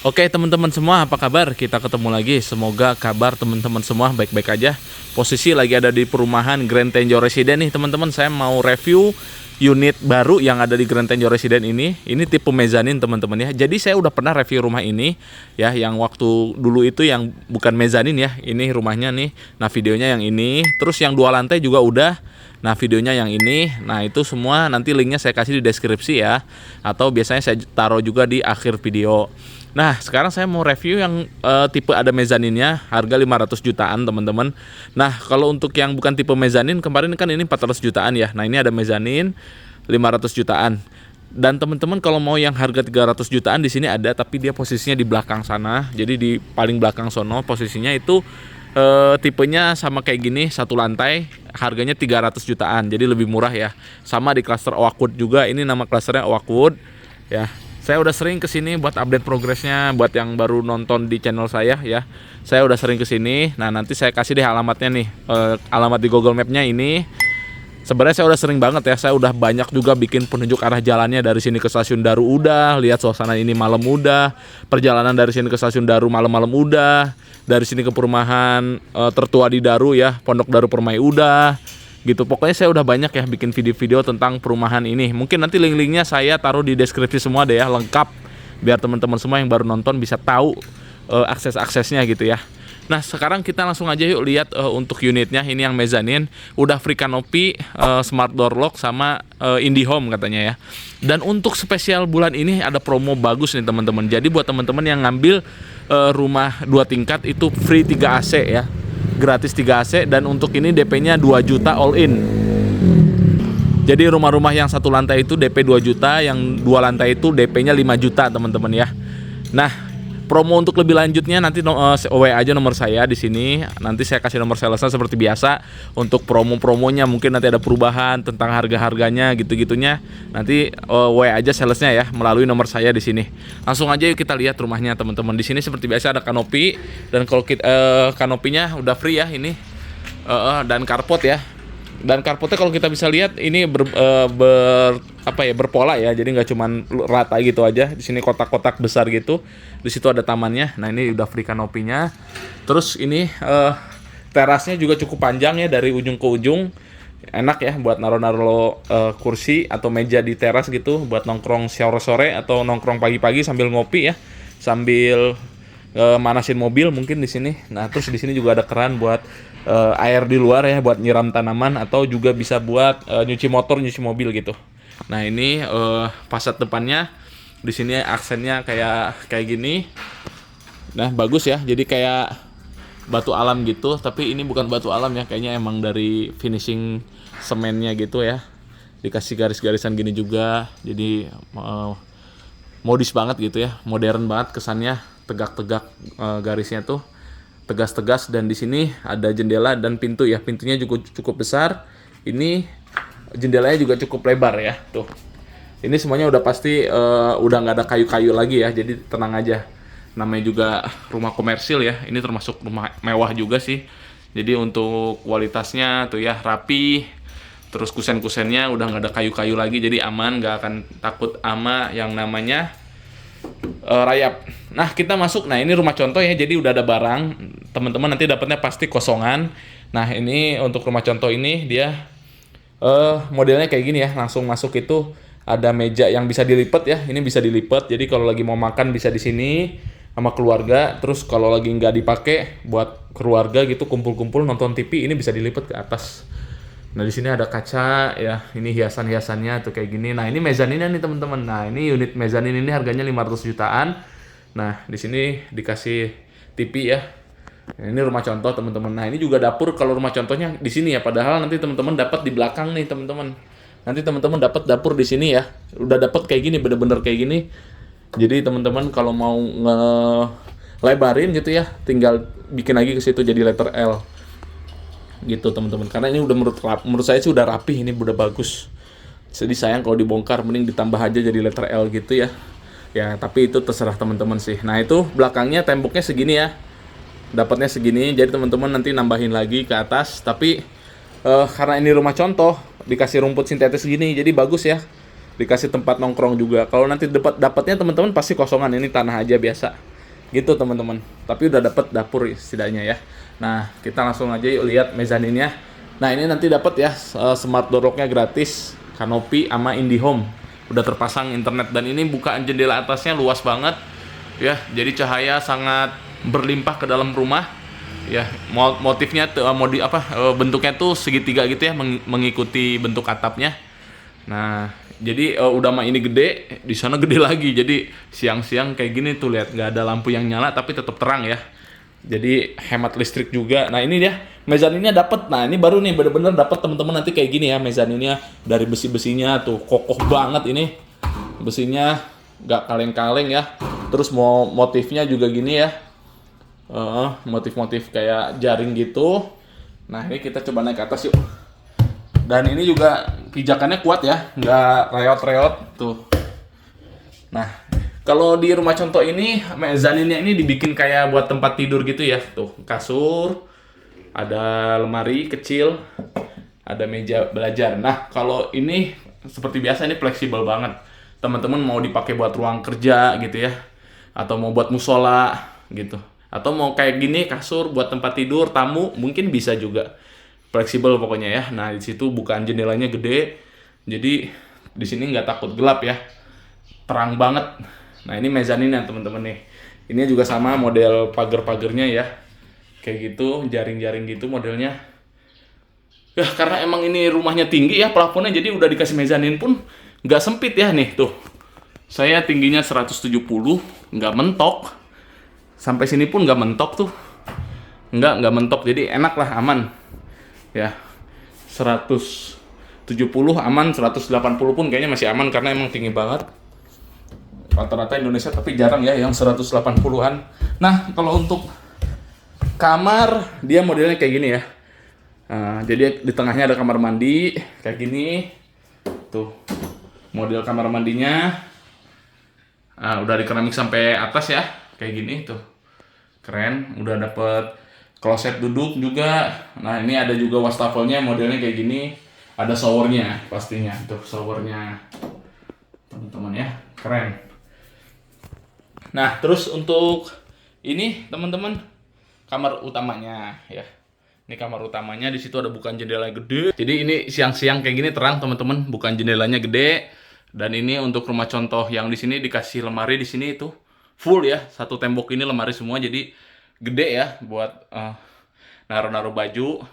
Oke teman-teman semua, apa kabar? Kita ketemu lagi. Semoga kabar teman-teman semua baik-baik aja. Posisi lagi ada di perumahan Grand Tenjo Residen nih teman-teman. Saya mau review unit baru yang ada di Grand Tenjo Residen ini. Ini tipe mezanin teman-teman ya. Jadi saya udah pernah review rumah ini ya, yang waktu dulu itu yang bukan mezanin ya. Ini rumahnya nih. Nah videonya yang ini. Terus yang 2 lantai juga udah. Nah videonya yang ini. Nah itu semua nanti linknya saya kasih di deskripsi ya. Atau biasanya saya taruh juga di akhir video. Nah sekarang saya mau review yang tipe ada mezaninnya, harga 500 jutaan teman-teman. Nah kalau untuk yang bukan tipe mezanin, kemarin kan ini 400 jutaan ya. Nah ini ada mezanin 500 jutaan. Dan teman-teman kalau mau yang harga 300 jutaan di sini ada, tapi dia posisinya di belakang sana. Jadi di paling belakang sono posisinya itu tipenya sama kayak gini, 1 lantai, harganya 300 jutaan. Jadi lebih murah ya. Sama di klaster Oakwood juga, ini nama klasternya Oakwood ya. Saya udah sering kesini buat update progresnya, buat yang baru nonton di channel saya ya. Saya udah sering kesini. Nah nanti saya kasih deh alamatnya nih, alamat di Google Map-nya ini. Sebenarnya saya udah sering banget ya. Saya udah banyak juga bikin penunjuk arah jalannya dari sini ke Stasiun Daru udah. Lihat suasana ini malam udah. Perjalanan dari sini ke Stasiun Daru malam-malam udah. Dari sini ke perumahan tertua di Daru ya, Pondok Daru Permai udah. Gitu, pokoknya saya udah banyak ya bikin video-video tentang perumahan ini. Mungkin nanti link-linknya saya taruh di deskripsi semua deh ya, lengkap, biar teman-teman semua yang baru nonton bisa tahu akses-aksesnya gitu ya. Nah sekarang kita langsung aja yuk lihat untuk unitnya. Ini yang mezanin, udah free canopy, smart door lock sama IndiHome katanya ya. Dan untuk spesial bulan ini ada promo bagus nih teman-teman. Jadi buat teman-teman yang ngambil rumah 2 tingkat itu free 3 AC ya, gratis 3 AC. Dan untuk ini DP-nya 2 juta all in. Jadi rumah-rumah yang 1 lantai itu DP 2 juta, yang 2 lantai itu DP-nya 5 juta teman-teman ya. Nah promo untuk lebih lanjutnya nanti WA aja nomor saya di sini. Nanti saya kasih nomor salesnya seperti biasa. Untuk promo-promonya mungkin nanti ada perubahan tentang harga-harganya gitu-gitunya. Nanti WA aja salesnya ya melalui nomor saya di sini. Langsung aja yuk kita lihat rumahnya teman-teman. Di sini seperti biasa ada kanopi, dan kalau kanopinya udah free ya ini. Dan carport ya. Dan carportnya kalau kita bisa lihat ini berpola ya, jadi nggak cuman rata gitu aja. Di sini kotak-kotak besar gitu, di situ ada tamannya. Nah ini udah free kanopinya. Terus ini terasnya juga cukup panjang ya, dari ujung ke ujung. Enak ya buat naruh-naruh kursi atau meja di teras gitu, buat nongkrong sore-sore atau nongkrong pagi-pagi sambil ngopi ya, sambil manasin mobil mungkin di sini. Nah terus di sini juga ada keran buat air di luar ya, buat nyiram tanaman, atau juga bisa buat nyuci motor, nyuci mobil gitu. Nah ini fasad depannya di sini aksennya kayak gini. Nah bagus ya, jadi kayak batu alam gitu, tapi ini bukan batu alam ya, kayaknya emang dari finishing semennya gitu ya. Dikasih garis-garisan gini juga, jadi modis banget gitu ya, modern banget kesannya, tegak-tegak garisnya tuh. Tegas-tegas. Dan di sini ada jendela dan pintu ya, pintunya juga cukup besar. Ini jendelanya juga cukup lebar ya tuh. Ini semuanya udah pasti udah nggak ada kayu-kayu lagi ya, jadi tenang aja. Namanya juga rumah komersil ya, ini termasuk rumah mewah juga sih. Jadi untuk kualitasnya tuh ya rapi. Terus kusen-kusennya udah nggak ada kayu-kayu lagi, jadi aman, nggak akan takut ama yang namanya rayap. Nah kita masuk. Nah ini rumah contoh ya, jadi udah ada barang. Teman-teman nanti dapatnya pasti kosongan. Nah ini untuk rumah contoh ini dia modelnya kayak gini ya. Langsung masuk itu ada meja yang bisa dilipat ya. Ini bisa dilipat, jadi kalau lagi mau makan bisa di sini sama keluarga. Terus kalau lagi nggak dipakai buat keluarga gitu kumpul-kumpul nonton TV, ini bisa dilipat ke atas. Nah di sini ada kaca ya, ini hiasan-hiasannya tuh kayak gini. Nah ini mezaninnya nih teman-teman. Nah ini unit mezanin ini harganya 500 jutaan. Nah di sini dikasih TV ya. Nah, ini rumah contoh teman-teman. Nah ini juga dapur. Kalau rumah contohnya di sini ya, padahal nanti teman-teman dapat di belakang nih teman-teman. Nanti teman-teman dapat dapur di sini ya. Udah dapat kayak gini, bener-bener kayak gini. Jadi teman-teman kalau mau ngelebarin gitu ya, tinggal bikin lagi ke situ jadi letter L. Gitu teman-teman, karena ini udah menurut saya sih udah rapih, ini udah bagus. Jadi sayang kalau dibongkar, mending ditambah aja jadi letter L gitu ya. Ya tapi itu terserah teman-teman sih. Nah itu belakangnya temboknya segini ya, dapatnya segini. Jadi teman-teman nanti nambahin lagi ke atas. Tapi karena ini rumah contoh, dikasih rumput sintetis gini, jadi bagus ya. Dikasih tempat nongkrong juga. Kalau nanti dapatnya teman-teman pasti kosongan, ini tanah aja biasa. gitu teman-teman. Tapi udah dapet dapur setidaknya ya. Nah kita langsung aja yuk lihat mezaninnya. Nah ini nanti dapat ya smart door lock-nya gratis, kanopi sama IndiHome. Udah terpasang internet dan ini bukaan jendela atasnya luas banget ya. Jadi cahaya sangat berlimpah ke dalam rumah. Ya, motifnya tuh bentuknya tuh segitiga gitu ya, mengikuti bentuk atapnya. Nah, jadi udah mah ini gede, di sana gede lagi. Jadi siang-siang kayak gini tuh lihat nggak ada lampu yang nyala tapi tetap terang ya. Jadi hemat listrik juga. Nah, ini dia mezaninnya dapat. Nah, ini baru nih bener-bener dapat teman-teman nanti kayak gini ya mezaninnya dari besi-besinya tuh kokoh banget ini. Besinya nggak kaleng-kaleng ya. Terus mau motifnya juga gini ya. Motif-motif kayak jaring gitu. Nah ini kita coba naik ke atas yuk. Dan ini juga pijakannya kuat ya, nggak reot-reot tuh. Nah kalau di rumah contoh ini mezaninnya ini dibikin kayak buat tempat tidur gitu ya. Tuh kasur, ada lemari kecil, ada meja belajar. Nah kalau ini seperti biasa ini fleksibel banget. Teman-teman mau dipakai buat ruang kerja gitu ya, atau mau buat musola gitu. Atau mau kayak gini kasur buat tempat tidur tamu mungkin bisa juga, fleksibel pokoknya ya. Nah di situ bukaan jendelanya gede, jadi di sini nggak takut gelap ya, terang banget. Nah ini mezaninnya teman-teman nih, ini juga sama model pagar-pagarnya ya, kayak gitu jaring-jaring gitu modelnya. Ya karena emang ini rumahnya tinggi ya plafonnya, jadi udah dikasih mezanin pun nggak sempit ya nih tuh. Saya tingginya 170, nggak mentok. Sampai sini pun nggak mentok tuh, nggak mentok, jadi enak lah, aman ya. 170 aman, 180 pun kayaknya masih aman karena emang tinggi banget rata-rata Indonesia, tapi jarang ya yang 180-an. Nah kalau untuk kamar dia modelnya kayak gini ya. Jadi di tengahnya ada kamar mandi kayak gini tuh, model kamar mandinya. Udah di keramik sampai atas ya, kayak gini tuh, keren. Udah dapet kloset duduk juga. Nah ini ada juga wastafelnya modelnya kayak gini, ada showernya pastinya tuh, showernya teman-teman ya, keren. Nah terus untuk ini teman-teman kamar utamanya ya. Ini kamar utamanya, di situ ada bukaan jendela gede. Jadi ini siang-siang kayak gini terang teman-teman, bukaan jendelanya gede. Dan ini untuk rumah contoh yang di sini dikasih lemari di sini itu full ya, satu tembok ini lemari semua, jadi gede ya buat naruh-naruh baju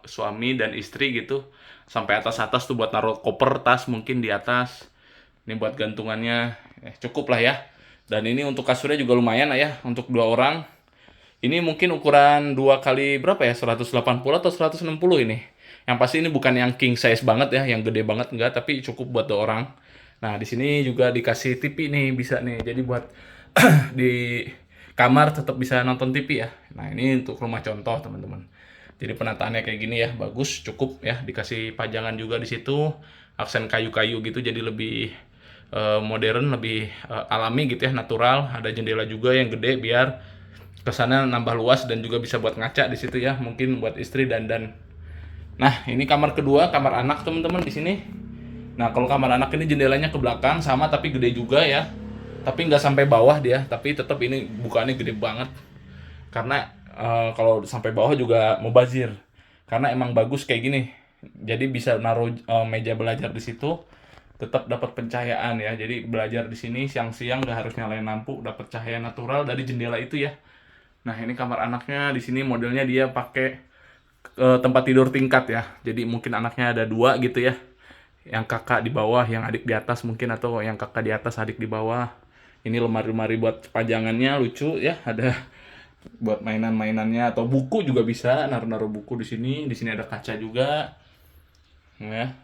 suami dan istri gitu. Sampai atas-atas tuh buat naruh koper, tas mungkin di atas. Ini buat gantungannya cukup lah ya. Dan ini untuk kasurnya juga lumayan lah ya, untuk 2 orang. Ini mungkin ukuran 2 kali berapa ya, 180 atau 160 ini. Yang pasti ini bukan yang king size banget ya, yang gede banget enggak, tapi cukup buat 2 orang. Nah di sini juga dikasih TV nih, bisa nih, jadi buat di kamar tetap bisa nonton TV ya. Nah ini untuk rumah contoh teman-teman. Jadi penataannya kayak gini ya, bagus, cukup ya. Dikasih pajangan juga di situ, aksen kayu-kayu gitu, jadi lebih modern, lebih alami gitu ya, natural. Ada jendela juga yang gede biar kesana nambah luas dan juga bisa buat ngaca di situ ya, mungkin buat istri dan. Nah ini kamar kedua, kamar anak teman-teman di sini. Nah kalau kamar anak ini jendelanya ke belakang sama tapi gede juga ya. Tapi nggak sampai bawah dia, tapi tetap ini bukaannya gede banget. Karena kalau sampai bawah juga mubazir. Karena emang bagus kayak gini. Jadi bisa naruh meja belajar di situ, tetap dapat pencahayaan ya. Jadi belajar di sini siang-siang nggak harus nyalain lampu, dapat cahaya natural dari jendela itu ya. Nah ini kamar anaknya di sini modelnya dia pakai tempat tidur tingkat ya. Jadi mungkin anaknya ada 2 gitu ya. Yang kakak di bawah, yang adik di atas mungkin, atau yang kakak di atas, adik di bawah. Ini lemari-lemari buat pajangannya lucu ya, ada buat mainan-mainannya atau buku juga bisa, naruh-naruh buku di sini. Di sini ada kaca juga. Ya.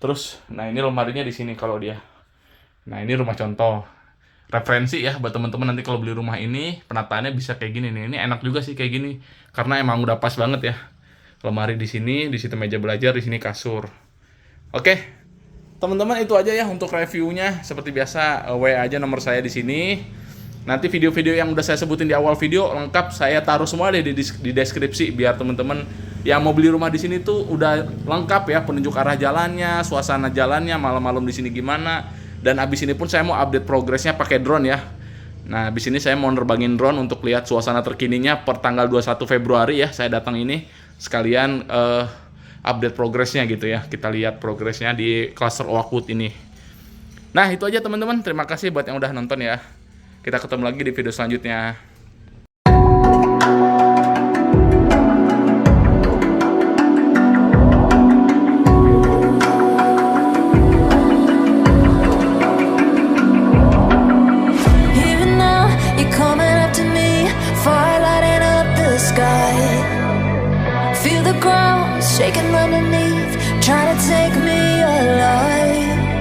Terus nah ini lemarinya di sini kalau dia. Nah, ini rumah contoh. Referensi ya buat teman-teman nanti kalau beli rumah ini, penataannya bisa kayak gini nih. Ini enak juga sih kayak gini karena emang udah pas banget ya. Lemari di sini, di situ meja belajar, di sini kasur. Oke, teman-teman itu aja ya untuk reviewnya. Seperti biasa, WA aja nomor saya di sini. Nanti video-video yang udah saya sebutin di awal video lengkap saya taruh semua deh di deskripsi biar teman-teman yang mau beli rumah di sini tuh udah lengkap ya, penunjuk arah jalannya, suasana jalannya, malam-malam di sini gimana. Dan abis ini pun saya mau update progresnya pakai drone ya. Nah, di sini saya mau nerbangin drone untuk lihat suasana terkininya per tanggal 21 Februari ya. Saya datang ini sekalian update progresnya gitu ya. Kita lihat progresnya di cluster Oakwood ini. Nah, itu aja teman-teman. Terima kasih buat yang udah nonton ya. Kita ketemu lagi di video selanjutnya. Feel the ground shaking underneath, trying to take me alive.